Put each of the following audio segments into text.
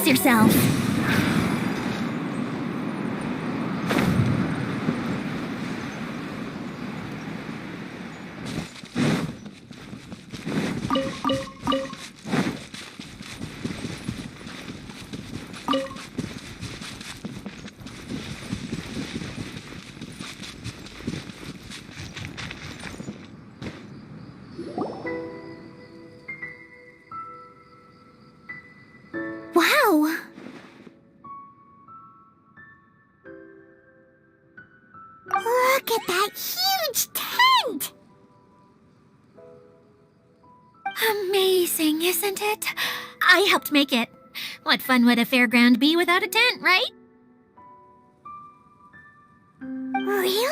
Brace yourself. Wow! Look at that huge tent! Amazing, isn't it? I helped make it. What fun would a fairground be without a tent, right? Really?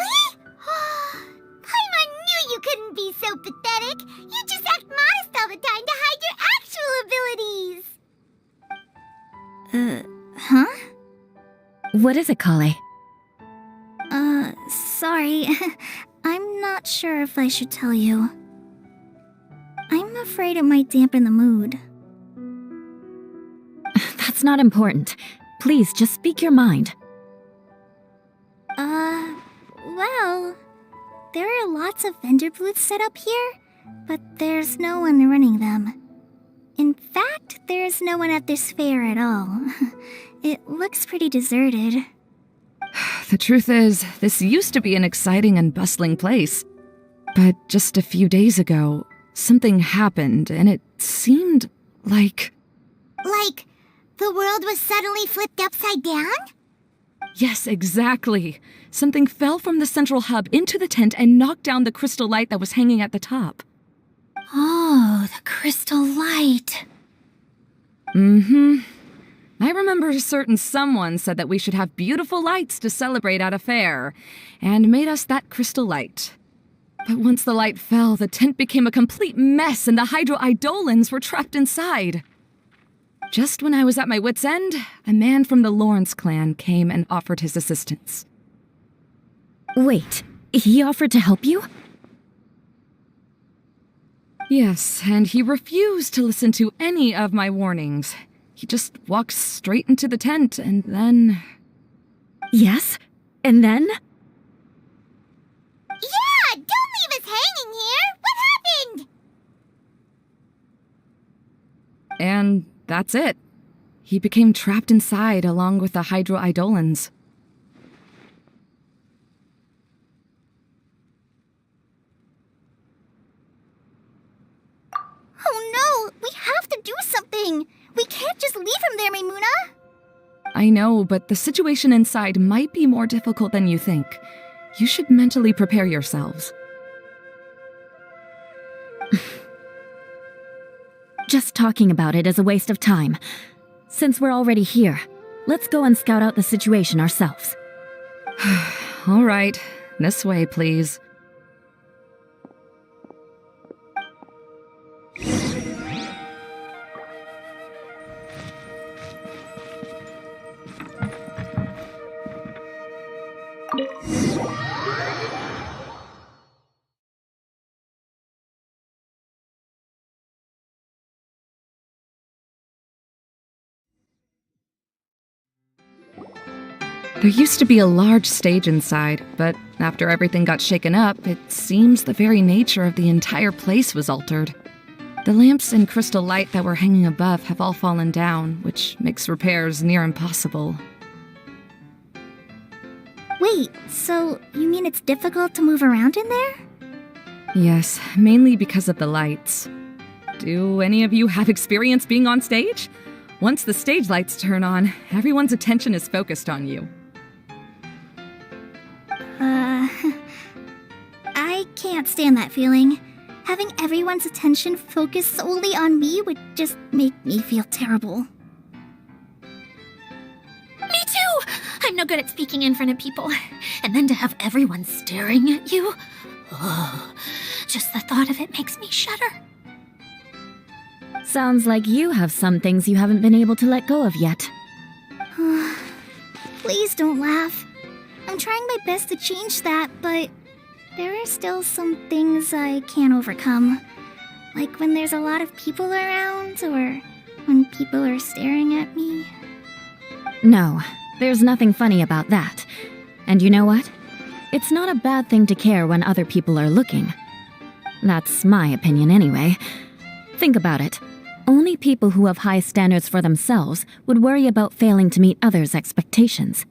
Paimon knew you couldn't be so pathetic. You just act modest all the time to hide your actual abilities. Huh? What is it, Kale? Sorry. I'm not sure if I should tell you. I'm afraid it might dampen the mood. That's not important. Please, just speak your mind. Well, there are lots of vendor booths set up here, but there's no one running them. In fact, there's no one at this fair at all. It looks pretty deserted. The truth is, this used to be an exciting and bustling place. But just a few days ago, something happened, and it seemed like... Like, the world was suddenly flipped upside down? Yes, exactly. Something fell from the central hub into the tent and knocked down the crystal light that was hanging at the top. Oh, the crystal light. Mm-hmm. I remember a certain someone said that we should have beautiful lights to celebrate at a fair, and made us that crystal light. But once the light fell, the tent became a complete mess and the Hydro-Eidolons were trapped inside. Just when I was at my wit's end, a man from the Lawrence clan came and offered his assistance. Wait, he offered to help you? Yes, and he refused to listen to any of my warnings. He just walked straight into the tent, and then... Yes? And then? Yeah! Don't leave us hanging here! What happened? And that's it. He became trapped inside along with the Hydro-Eidolons. Oh no! We have to do something! We can't just leave him there, Maimuna! I know, but the situation inside might be more difficult than you think. You should mentally prepare yourselves. Just talking about it is a waste of time. Since we're already here, let's go and scout out the situation ourselves. All right, this way, please. There used to be a large stage inside, but after everything got shaken up, it seems the very nature of the entire place was altered. The lamps and crystal light that were hanging above have all fallen down, which makes repairs near impossible. Wait, so you mean it's difficult to move around in there? Yes, mainly because of the lights. Do any of you have experience being on stage? Once the stage lights turn on, everyone's attention is focused on you. I can't stand that feeling. Having everyone's attention focused solely on me would just make me feel terrible. Me too! I'm no good at speaking in front of people. And then to have everyone staring at you? Oh, just the thought of it makes me shudder. Sounds like you have some things you haven't been able to let go of yet. Please don't laugh. I'm trying my best to change that, but there are still some things I can't overcome. Like when there's a lot of people around, or when people are staring at me. No, there's nothing funny about that. And you know what? It's not a bad thing to care when other people are looking. That's my opinion anyway. Think about it. Only people who have high standards for themselves would worry about failing to meet others' expectations.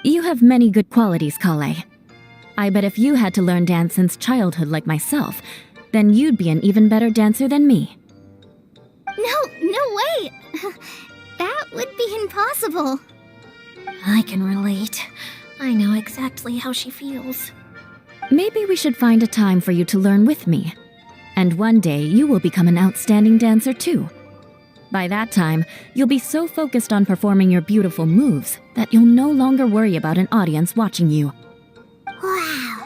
You have many good qualities, Kale. I bet if you had to learn dance since childhood like myself, then you'd be an even better dancer than me. No way! That would be impossible. I can relate. I know exactly how she feels. Maybe we should find a time for you to learn with me. And one day you will become an outstanding dancer too. By that time, you'll be so focused on performing your beautiful moves that you'll no longer worry about an audience watching you. Wow.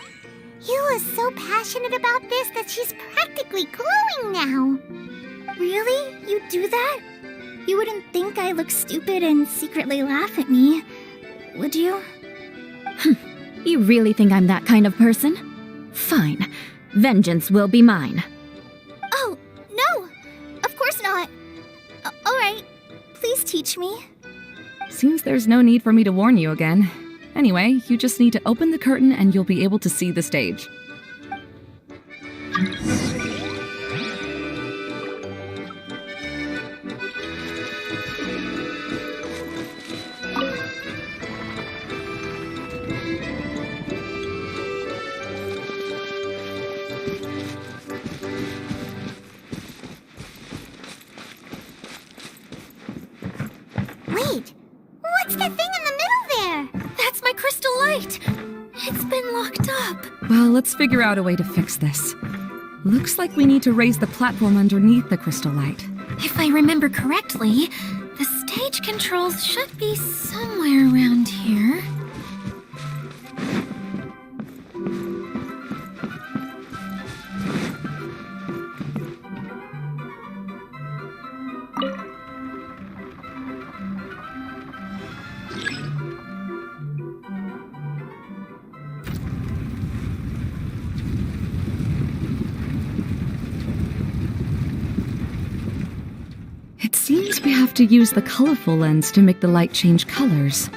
You are so passionate about this that she's practically glowing now. Really? You do that? You wouldn't think I look stupid and secretly laugh at me, would you? You really think I'm that kind of person? Fine. Vengeance will be mine. Oh, no! Of course not. Alright, please teach me. Seems there's no need for me to warn you again. Anyway, you just need to open the curtain and you'll be able to see the stage. Wait, what's that thing in the middle there? That's my crystal light. It's been locked up. Well, let's figure out a way to fix this. Looks like we need to raise the platform underneath the crystal light. If I remember correctly, the stage controls should be somewhere around here. It seems we have to use the colorful lens to make the light change colors.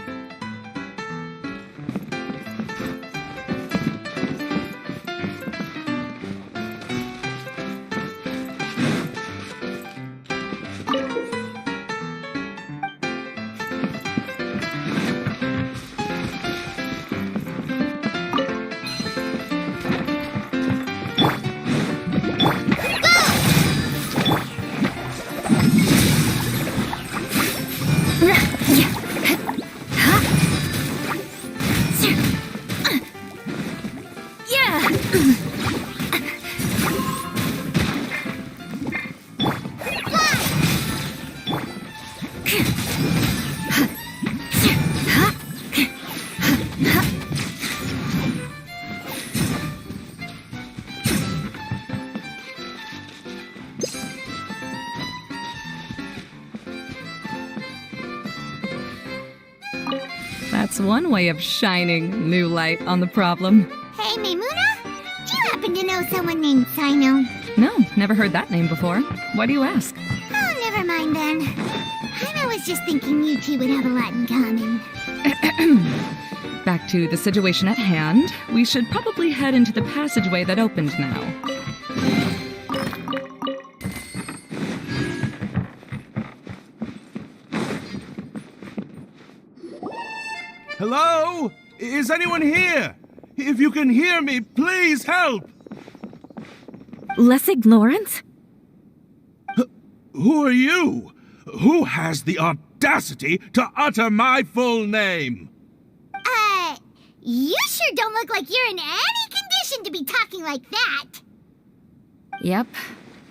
That's one way of shining new light on the problem. Hey, Maimuna? Do you happen to know someone named Sino? No, never heard that name before. Why do you ask? Oh, never mind then. I was just thinking you two would have a lot in common. Back to the situation at hand. We should probably head into the passageway that opened now. Hello? Is anyone here? If you can hear me, please help! Lessig Lawrence? Who are you? Who has the audacity to utter my full name? You sure don't look like you're in any condition to be talking like that. Yep.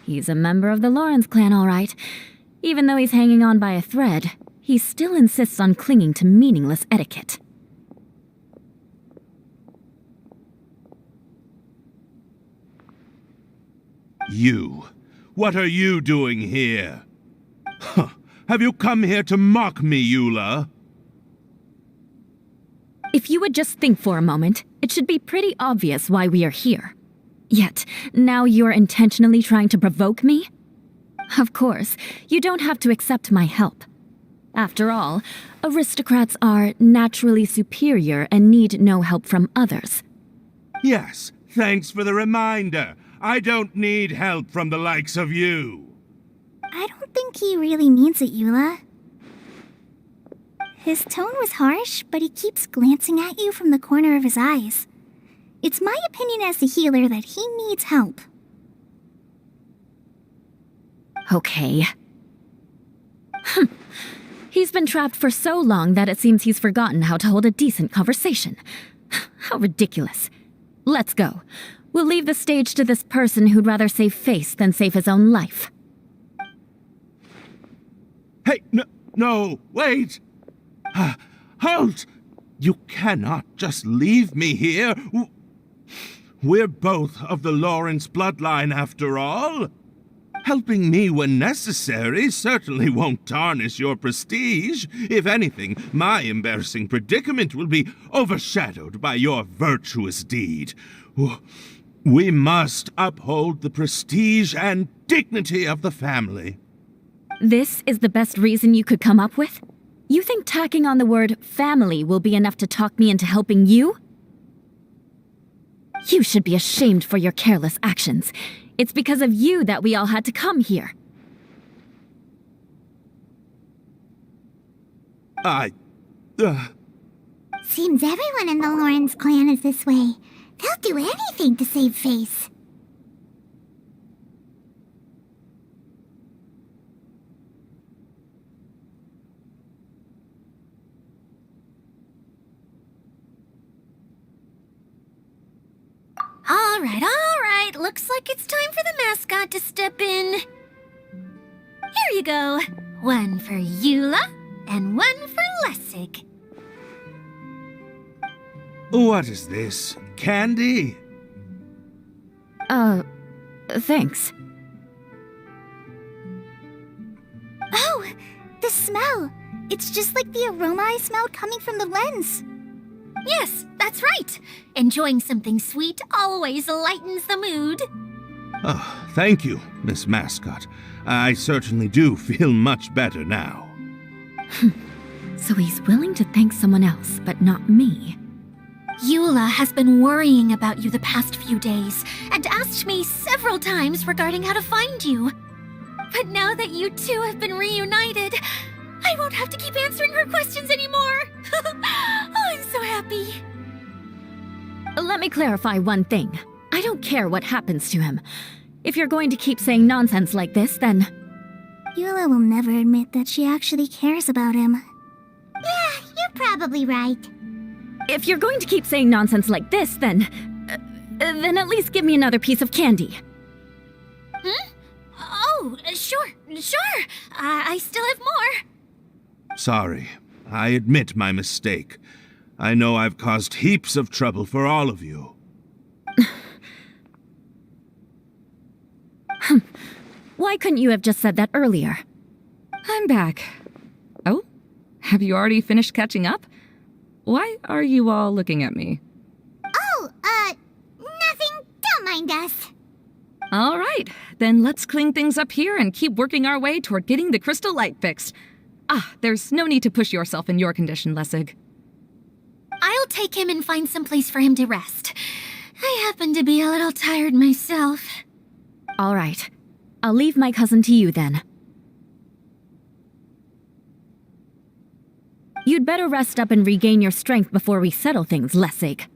He's a member of the Lawrence clan, all right. Even though he's hanging on by a thread, he still insists on clinging to meaningless etiquette. You. What are you doing here? Huh. Have you come here to mock me, Eula? If you would just think for a moment, it should be pretty obvious why we are here. Yet, now you're intentionally trying to provoke me? Of course, you don't have to accept my help. After all, aristocrats are naturally superior and need no help from others. Yes, thanks for the reminder. I don't need help from the likes of you. I don't think he really means it, Eula. His tone was harsh, but he keeps glancing at you from the corner of his eyes. It's my opinion as the healer that he needs help. Okay. He's been trapped for so long that it seems he's forgotten how to hold a decent conversation. How ridiculous. Let's go. We'll leave the stage to this person who'd rather save face than save his own life. Hey, no, wait! Halt! You cannot just leave me here. We're both of the Lawrence bloodline after all. Helping me when necessary certainly won't tarnish your prestige. If anything, my embarrassing predicament will be overshadowed by your virtuous deed. We must uphold the prestige and dignity of the family. This is the best reason you could come up with? You think tacking on the word family will be enough to talk me into helping you? You should be ashamed for your careless actions. It's because of you that we all had to come here. Seems everyone in the Lawrence clan is this way. They'll do anything to save face. All right. Looks like it's time for the mascot to step in. Here you go. One for Eula, and one for Lessig. What is this? Candy? Thanks. Oh, the smell! It's just like the aroma I smelled coming from the lens. Yes, that's right. Enjoying something sweet always lightens the mood. Oh, thank you, Miss Mascot. I certainly do feel much better now. So he's willing to thank someone else, but not me. Eula has been worrying about you the past few days and asked me several times regarding how to find you. But now that you two have been reunited, I won't have to keep answering her questions anymore. Oh, I'm so happy. Let me clarify one thing. I don't care what happens to him. If you're going to keep saying nonsense like this, then... Eula will never admit that she actually cares about him. Yeah, you're probably right. If you're going to keep saying nonsense like this, then at least give me another piece of candy. Oh, sure. I still have more. Sorry. I admit my mistake. I know I've caused heaps of trouble for all of you. Why couldn't you have just said that earlier? I'm back. Oh? Have you already finished catching up? Why are you all looking at me? Oh, nothing. Don't mind us. All right, then let's clean things up here and keep working our way toward getting the crystal light fixed. There's no need to push yourself in your condition, Lessig. I'll take him and find some place for him to rest. I happen to be a little tired myself. All right. I'll leave my cousin to you then. You'd better rest up and regain your strength before we settle things, Lessig.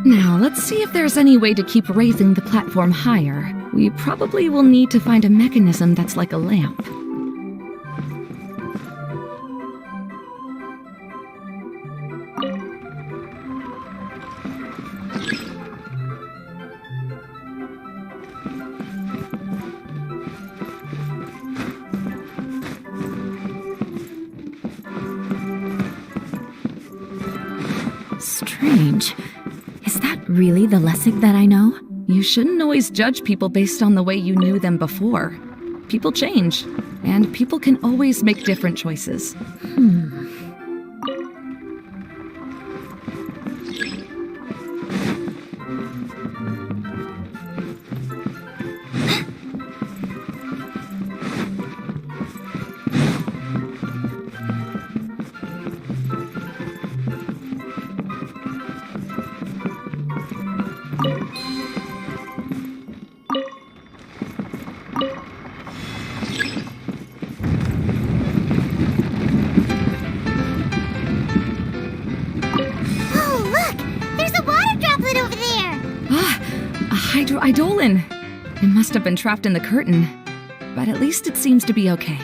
Now, let's see if there's any way to keep raising the platform higher. We probably will need to find a mechanism that's like a lamp. strange. Is that really the Lessig that I know? You shouldn't always judge people based on the way you knew them before. People change, and people can always make different choices. Oh, look! There's a water droplet over there! Ah, a hydroidolin! It must have been trapped in the curtain, but at least it seems to be okay.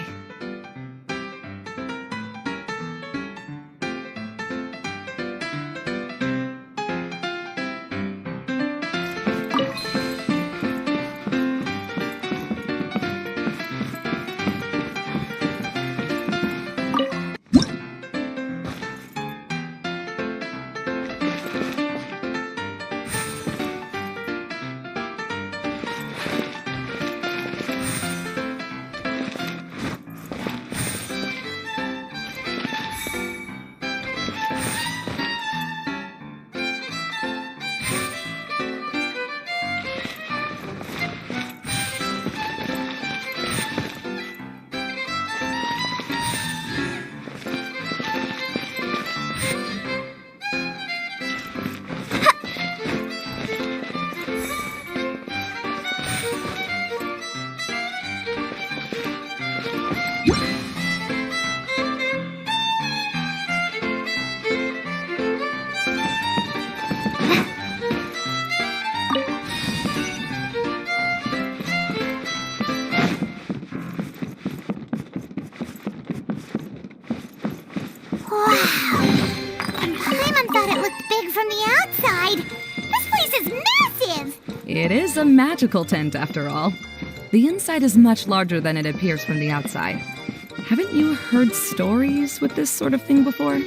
Paimon thought it looked big from the outside. This place is massive! It is a magical tent, after all. The inside is much larger than it appears from the outside. Haven't you heard stories with this sort of thing before?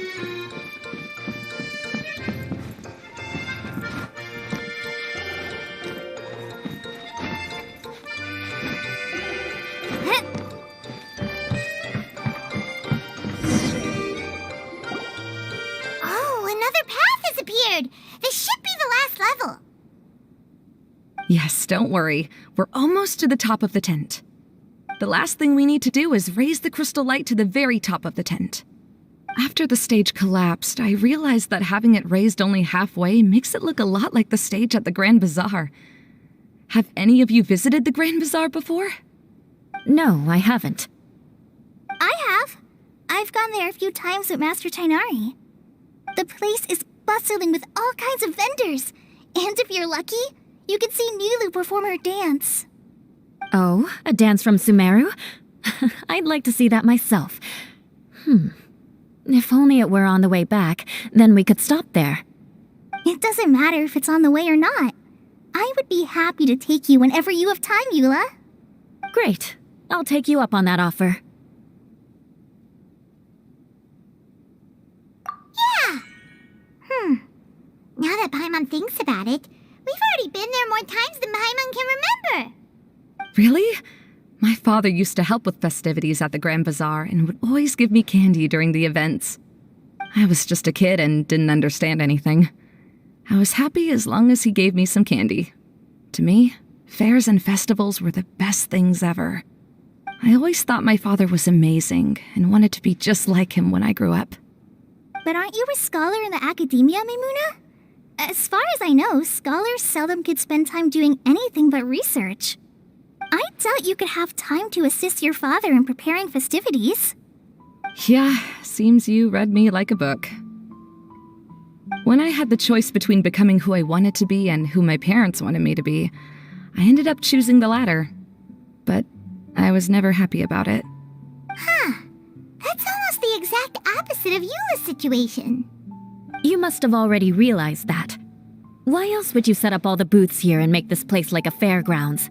Oh, another path has appeared! This should be the last level. Yes, don't worry. We're almost to the top of the tent. The last thing we need to do is raise the crystal light to the very top of the tent. After the stage collapsed, I realized that having it raised only halfway makes it look a lot like the stage at the Grand Bazaar. Have any of you visited the Grand Bazaar before? No, I haven't. I have. I've gone there a few times with Master Tainari. The place is bustling with all kinds of vendors. And if you're lucky, you can see Nilu perform her dance. Oh, a dance from Sumeru? I'd like to see that myself. If only it were on the way back, then we could stop there. It doesn't matter if it's on the way or not. I would be happy to take you whenever you have time, Eula. Great. I'll take you up on that offer. Yeah! Now that Paimon thinks about it, we've already been there more times than Paimon can remember. Really? My father used to help with festivities at the Grand Bazaar and would always give me candy during the events. I was just a kid and didn't understand anything. I was happy as long as he gave me some candy. To me, fairs and festivals were the best things ever. I always thought my father was amazing and wanted to be just like him when I grew up. But aren't you a scholar in the academia, Maimuna? As far as I know, scholars seldom could spend time doing anything but research. I doubt you could have time to assist your father in preparing festivities. Yeah, seems you read me like a book. When I had the choice between becoming who I wanted to be and who my parents wanted me to be, I ended up choosing the latter. But I was never happy about it. That's almost the exact opposite of Eula's situation. You must have already realized that. Why else would you set up all the booths here and make this place like a fairgrounds?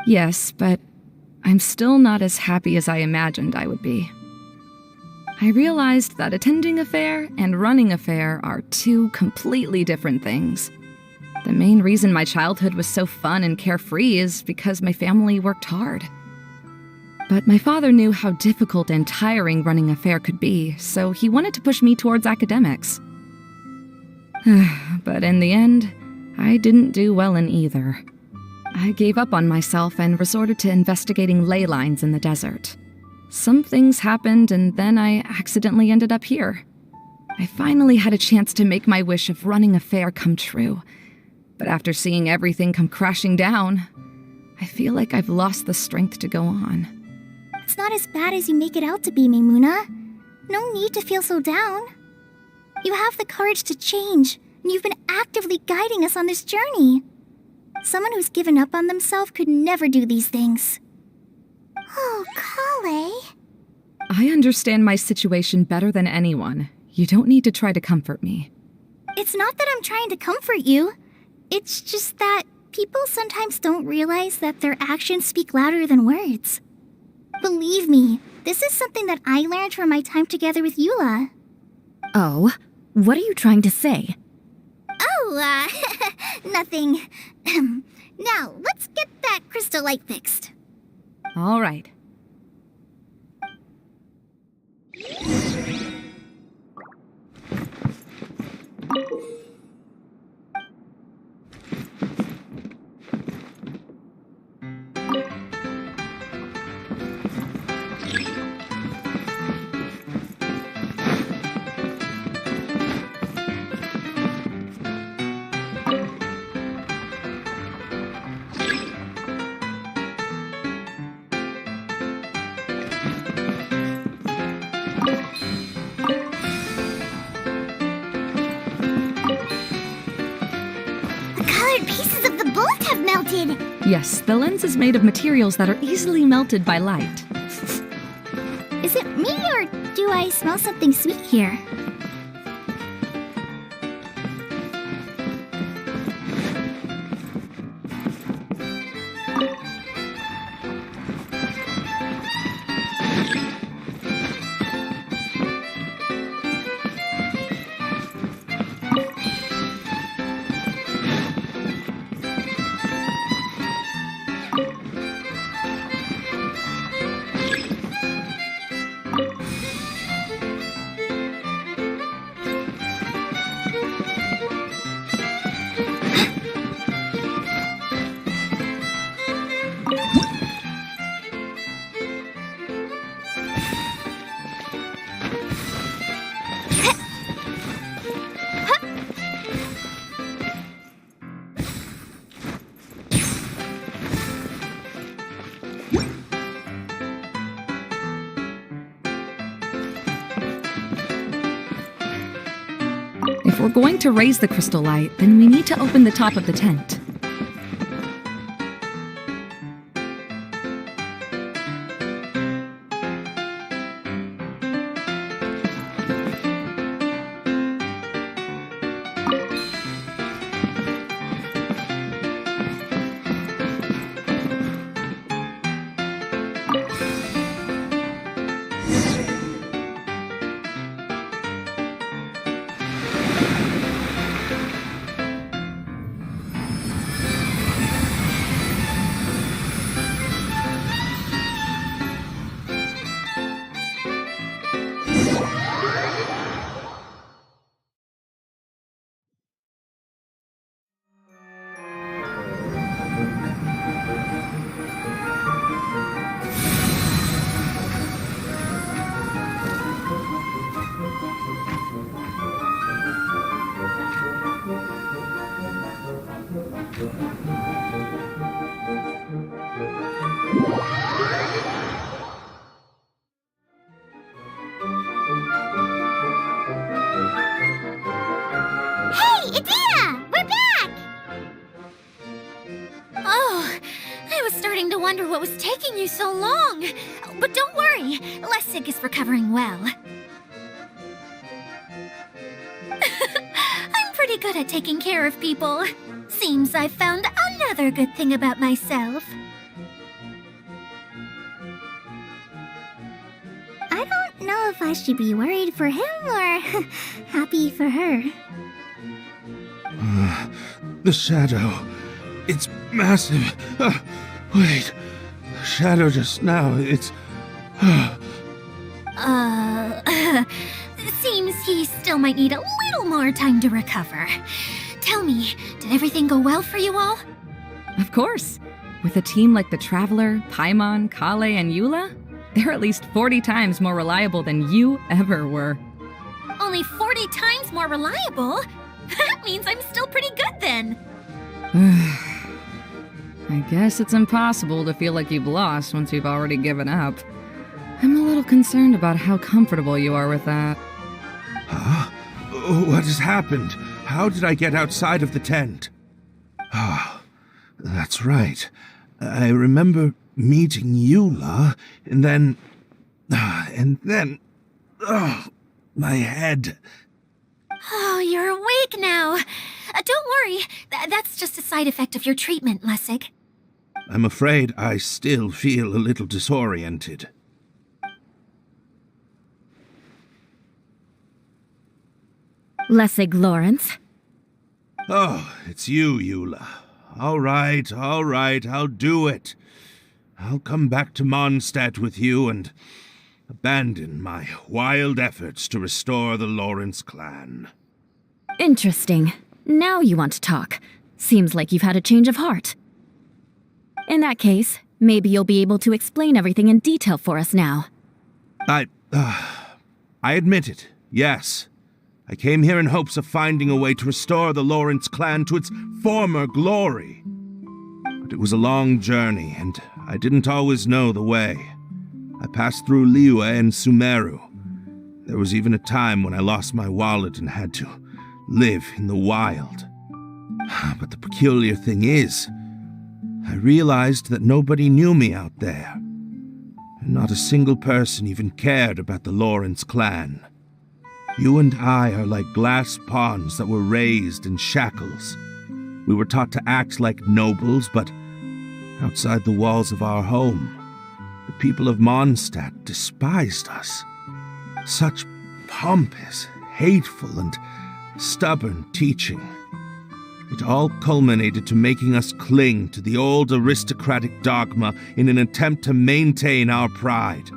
Yes, but I'm still not as happy as I imagined I would be. I realized that attending a fair and running a fair are two completely different things. The main reason my childhood was so fun and carefree is because my family worked hard. But my father knew how difficult and tiring running a fair could be, so he wanted to push me towards academics. But in the end, I didn't do well in either. I gave up on myself and resorted to investigating ley lines in the desert. Some things happened, and then I accidentally ended up here. I finally had a chance to make my wish of running a fair come true. But after seeing everything come crashing down, I feel like I've lost the strength to go on. It's not as bad as you make it out to be, Maimuna. No need to feel so down. You have the courage to change, and you've been actively guiding us on this journey. Someone who's given up on themselves could never do these things. Oh, Kale. I understand my situation better than anyone. You don't need to try to comfort me. It's not that I'm trying to comfort you. It's just that people sometimes don't realize that their actions speak louder than words. Believe me, this is something that I learned from my time together with Eula. Oh, what are you trying to say? Oh, nothing. Now, let's get that crystal light fixed. All right. Melted. Yes, the lens is made of materials that are easily melted by light. Is it me, or do I smell something sweet here? If we're going to raise the crystal light, then we need to open the top of the tent. Wonder what was taking you so long. But don't worry, Lessig is recovering well. I'm pretty good at taking care of people. Seems I've found another good thing about myself. I don't know if I should be worried for him or happy for her. The shadow. It's massive. Wait. The shadow just now. It's... Seems he still might need a little more time to recover. Tell me, did everything go well for you all? Of course. With a team like the Traveler, Paimon, Kale, and Eula, they're at least 40 times more reliable than you ever were. Only 40 times more reliable? That means I'm still pretty good then. I guess it's impossible to feel like you've lost once you've already given up. I'm a little concerned about how comfortable you are with that. Huh? What has happened? How did I get outside of the tent? Ah, that's right. I remember meeting Eula, and then... my head. Oh, you're awake now. Don't worry. That's just a side effect of your treatment, Lessig. I'm afraid I still feel a little disoriented. Lessig Lawrence. Oh, it's you, Eula. All right, I'll do it. I'll come back to Mondstadt with you and abandon my wild efforts to restore the Lawrence clan. Interesting. Now you want to talk. Seems like you've had a change of heart. In that case, maybe you'll be able to explain everything in detail for us now. I admit it, yes. I came here in hopes of finding a way to restore the Lawrence clan to its former glory. But it was a long journey, and I didn't always know the way. I passed through Liyue and Sumeru. There was even a time when I lost my wallet and had to live in the wild. But the peculiar thing is, I realized that nobody knew me out there. And not a single person even cared about the Lawrence clan. You and I are like glass pawns that were raised in shackles. We were taught to act like nobles, but outside the walls of our home, the people of Mondstadt despised us. Such pompous, hateful, and stubborn teaching. It all culminated to making us cling to the old aristocratic dogma in an attempt to maintain our pride.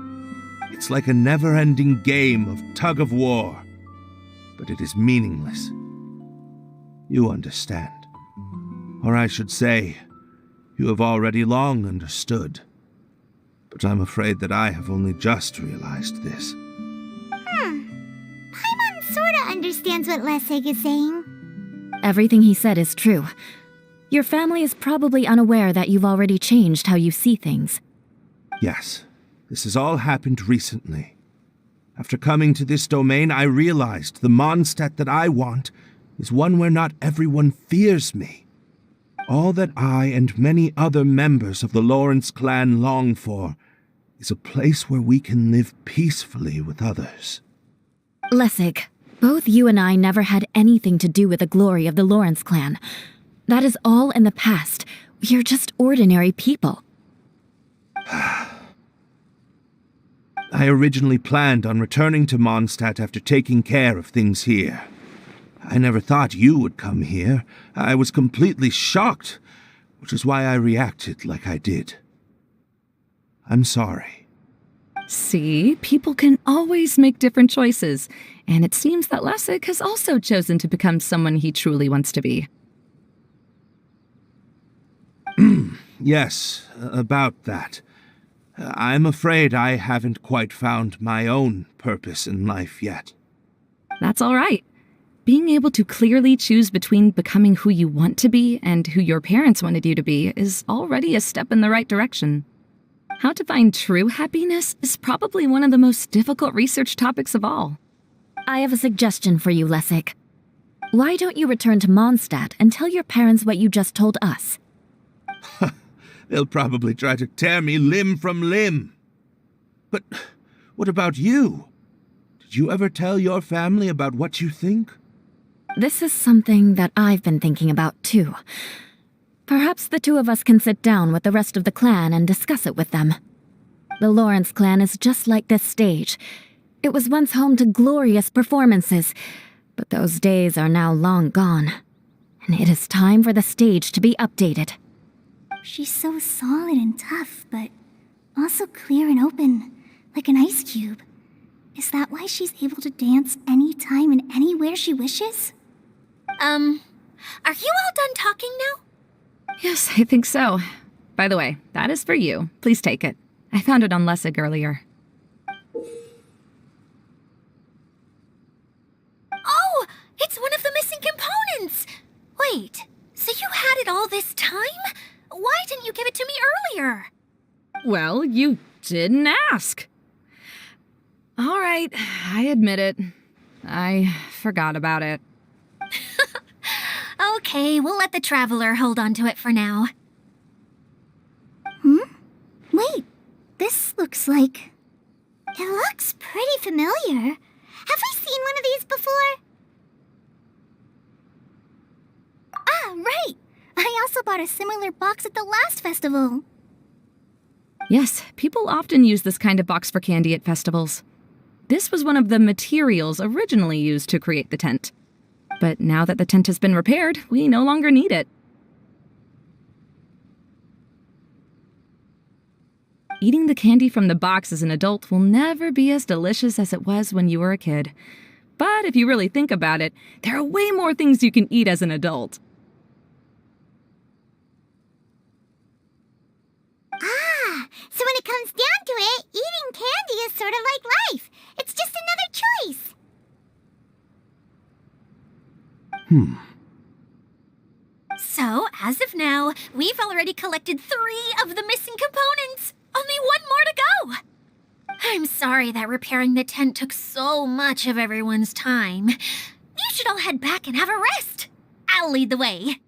It's like a never-ending game of tug-of-war, but it is meaningless. You understand. Or I should say, you have already long understood. But I'm afraid that I have only just realized this. Paimon sorta understands what Lessig is saying. Everything he said is true. Your family is probably unaware that you've already changed how you see things. Yes, this has all happened recently. After coming to this domain, I realized the Mondstadt that I want is one where not everyone fears me. All that I and many other members of the Lawrence clan long for is a place where we can live peacefully with others. Lessig, both you and I never had anything to do with the glory of the Lawrence clan. That is all in the past. We are just ordinary people. I originally planned on returning to Mondstadt after taking care of things here. I never thought you would come here. I was completely shocked, which is why I reacted like I did. I'm sorry. See, people can always make different choices, and it seems that Lessig has also chosen to become someone he truly wants to be. Yes, about that. I'm afraid I haven't quite found my own purpose in life yet. That's all right. Being able to clearly choose between becoming who you want to be and who your parents wanted you to be is already a step in the right direction. How to find true happiness is probably one of the most difficult research topics of all. I have a suggestion for you, Lessig. Why don't you return to Mondstadt and tell your parents what you just told us? They'll probably try to tear me limb from limb. But what about you? Did you ever tell your family about what you think? This is something that I've been thinking about, too. Perhaps the two of us can sit down with the rest of the clan and discuss it with them. The Lawrence clan is just like this stage. It was once home to glorious performances, but those days are now long gone. And it is time for the stage to be updated. She's so solid and tough, but also clear and open, like an ice cube. Is that why she's able to dance anytime and anywhere she wishes? Are you all done talking now? Yes, I think so. By the way, that is for you. Please take it. I found it on Lessig earlier. Oh, it's one of the missing components! Wait, so you had it all this time? Why didn't you give it to me earlier? Well, you didn't ask. All right, I admit it. I forgot about it. Okay, we'll let the Traveler hold on to it for now. Wait, this looks like... It looks pretty familiar. Have I seen one of these before? Ah, right! I also bought a similar box at the last festival. Yes, people often use this kind of box for candy at festivals. This was one of the materials originally used to create the tent. But now that the tent has been repaired, we no longer need it. Eating the candy from the box as an adult will never be as delicious as it was when you were a kid. But if you really think about it, there are way more things you can eat as an adult. Ah, so when it comes down to it, eating candy is sort of like life. It's just another choice. So, as of now, we've already collected 3 of the missing components. Only 1 more to go. I'm sorry that repairing the tent took so much of everyone's time. You should all head back and have a rest. I'll lead the way.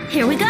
Here we go.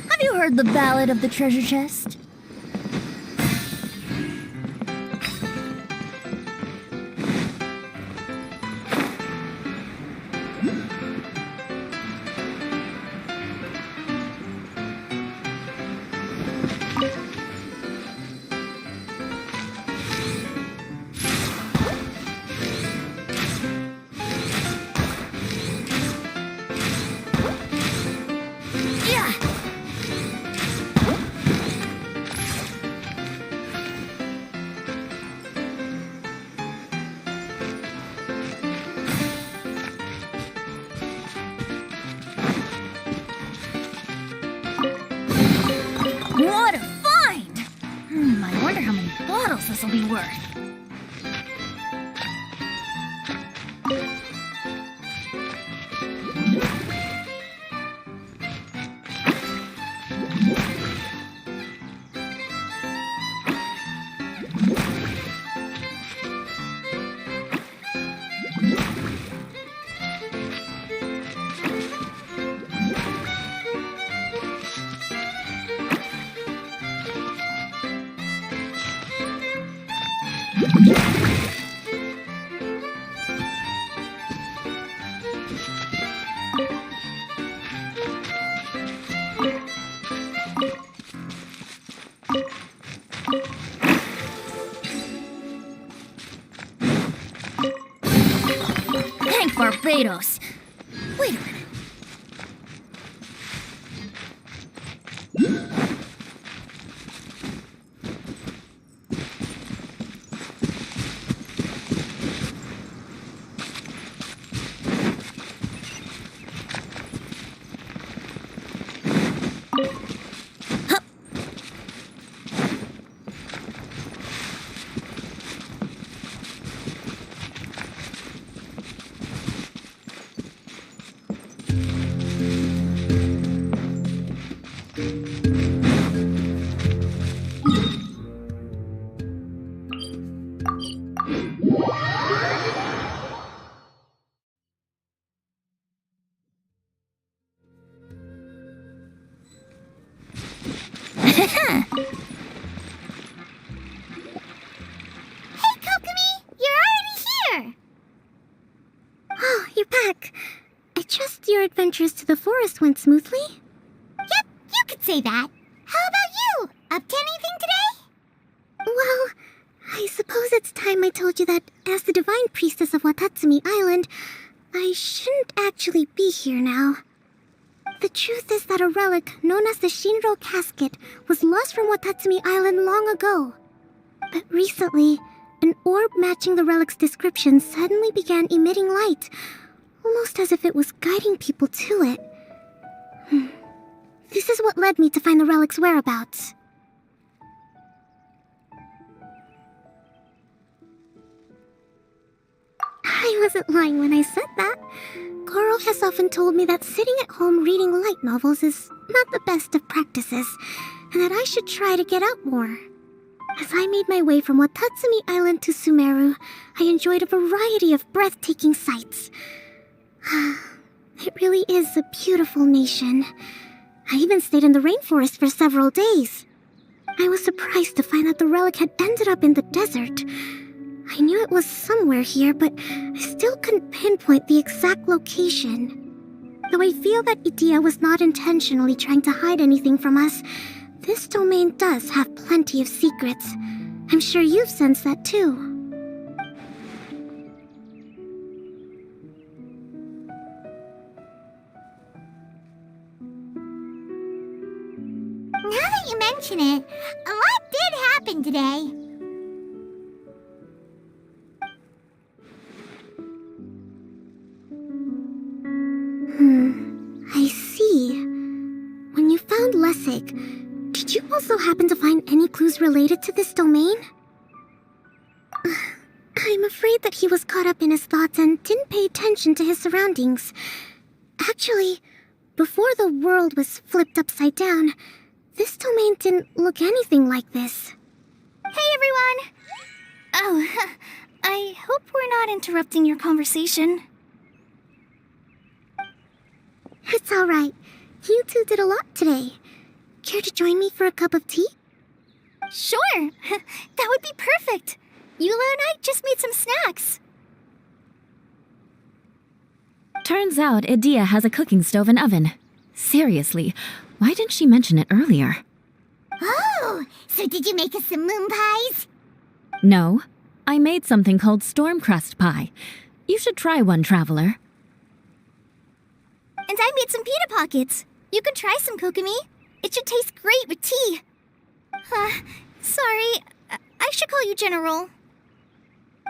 Have you heard the Ballad of the Treasure Chest? else this'll be worth. Thank Barbados. Wait a minute. Hey, Kokomi! You're already here! Oh, you're back. I trust your adventures to the forest went smoothly? Yep, you could say that. How about you? Up to anything today? Well, I suppose it's time I told you that as the divine priestess of Watatsumi Island, I shouldn't actually be here now. The truth is that a relic known as the Shinro Casket was lost from Watatsumi Island long ago. But recently, an orb matching the relic's description suddenly began emitting light, almost as if it was guiding people to it. This is what led me to find the relic's whereabouts. I wasn't lying when I said that. Carl has often told me that sitting at home reading light novels is not the best of practices, and that I should try to get out more. As I made my way from Watatsumi Island to Sumeru, I enjoyed a variety of breathtaking sights. It really is a beautiful nation. I even stayed in the rainforest for several days. I was surprised to find that the relic had ended up in the desert. I knew it was somewhere here, but I still couldn't pinpoint the exact location. Though I feel that Idia was not intentionally trying to hide anything from us, this domain does have plenty of secrets. I'm sure you've sensed that too. Now that you mention it, a lot did happen today. I see. When you found Lessig, did you also happen to find any clues related to this domain? I'm afraid that he was caught up in his thoughts and didn't pay attention to his surroundings. Actually, before the world was flipped upside down, this domain didn't look anything like this. Hey, everyone! Oh, I hope we're not interrupting your conversation. It's all right. You two did a lot today. Care to join me for a cup of tea? Sure! That would be perfect! Eula and I just made some snacks. Turns out Idia has a cooking stove and oven. Seriously, why didn't she mention it earlier? Oh, so did you make us some moon pies? No, I made something called storm crust pie. You should try one, traveler. And I made some pita pockets. You can try some, Kokomi. It should taste great with tea. Sorry, I should call you General.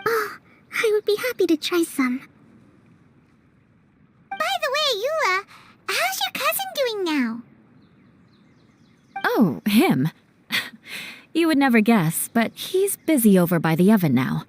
Oh, I would be happy to try some. By the way, Eula, how's your cousin doing now? Oh, him. You would never guess, but he's busy over by the oven now.